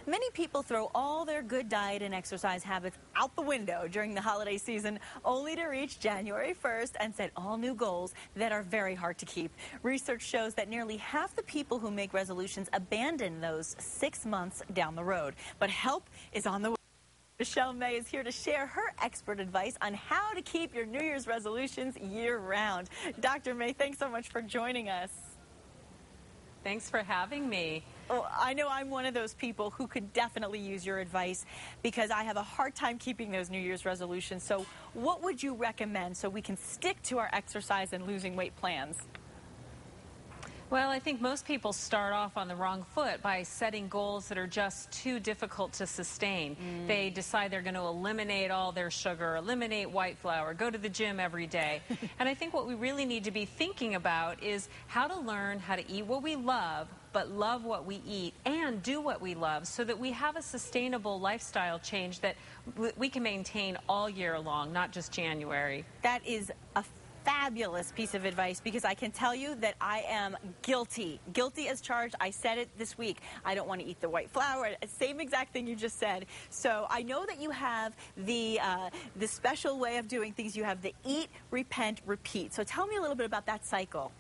Many people throw all their good diet and exercise habits out the window during the holiday season, only to reach January 1st and set all new goals that are very hard to keep. Research shows that nearly half the people who make resolutions abandon those 6 months down the road. But help is on the way. Michelle May is here to share her expert advice on how to keep your New Year's resolutions year-round. Dr. May, thanks so much for joining us. Thanks for having me. Well, I know I'm one of those people who could definitely use your advice because I have a hard time keeping those New Year's resolutions. So what would you recommend so we can stick to our exercise and losing weight plans? Well, I think most people start off on the wrong foot by setting goals that are just too difficult to sustain. They decide they're going to eliminate all their sugar, eliminate white flour, go to the gym every day. And I think what we really need to be thinking about is how to learn how to eat what we love, but love what we eat and do what we love so that we have a sustainable lifestyle change that we can maintain all year long, not just January. That is a fabulous piece of advice because I can tell you that I am guilty as charged. I said it this week. I don't want to eat the white flour. Same exact thing you just said. So I know that you have the special way of doing things. You have the eat, repent, repeat. So tell me a little bit about that cycle.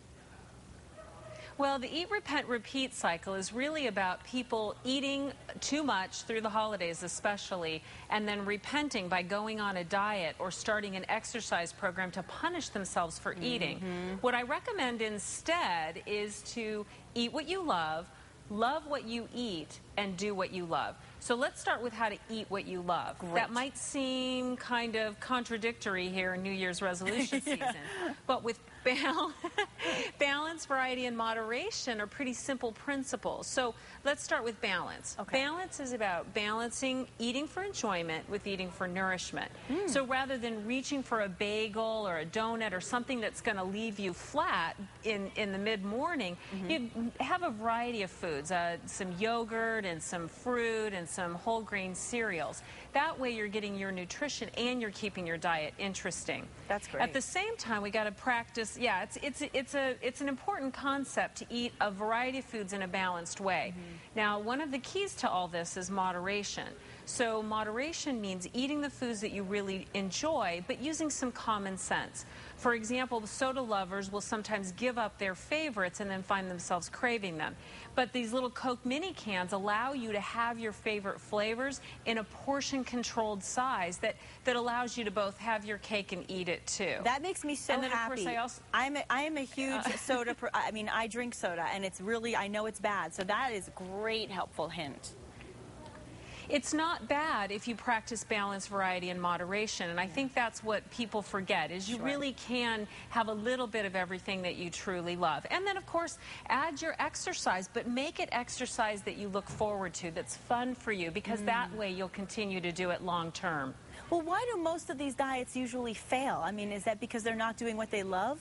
Well, the eat, repent, repeat cycle is really about people eating too much through the holidays especially, and then repenting by going on a diet or starting an exercise program to punish themselves for eating. What I recommend instead is to eat what you love what you eat, and do what you love. So let's start with how to eat what you love. Great. That might seem kind of contradictory here in New Year's resolution season, but with balance, variety, and moderation are pretty simple principles. So let's start with balance. Okay. Balance is about balancing eating for enjoyment with eating for nourishment. So rather than reaching for a bagel or a donut or something that's going to leave you flat in the mid-morning, you have a variety of foods, some yogurt and some fruit and some whole grain cereals. That way you're getting your nutrition and you're keeping your diet interesting. That's great. At the same time, we got to practice. Yeah, it's an important concept to eat a variety of foods in a balanced way. Now, one of the keys to all this is moderation. So moderation means eating the foods that you really enjoy, but using some common sense. For example, soda lovers will sometimes give up their favorites and then find themselves craving them. But these little Coke mini cans allow you to have your favorite flavors in a portion-controlled size that allows you to both have your cake and eat it too. That makes me so and then, happy. Of course, I am a huge soda. I mean, I drink soda, and it's really, I know it's bad. So that is a great, helpful hint. It's not bad if you practice balance, variety, and moderation, and I think that's what people forget, is you really can have a little bit of everything that you truly love. And then, of course, add your exercise, but make it exercise that you look forward to, that's fun for you, because that way you'll continue to do it long term. Well, why do most of these diets usually fail? I mean, is that because they're not doing what they love?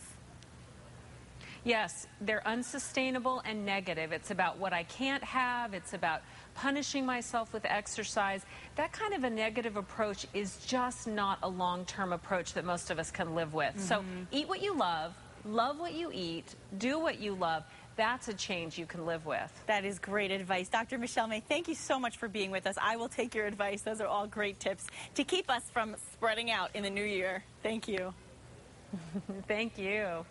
Yes, they're unsustainable and negative. It's about what I can't have. It's about punishing myself with exercise. That kind of a negative approach is just not a long-term approach that most of us can live with. So eat what you love what you eat, do what you love. That's a change you can live with. That is great advice. Dr. Michelle May, thank you so much for being with us. I will take your advice. Those are all great tips to keep us from spreading out in the new year. Thank you. Thank you.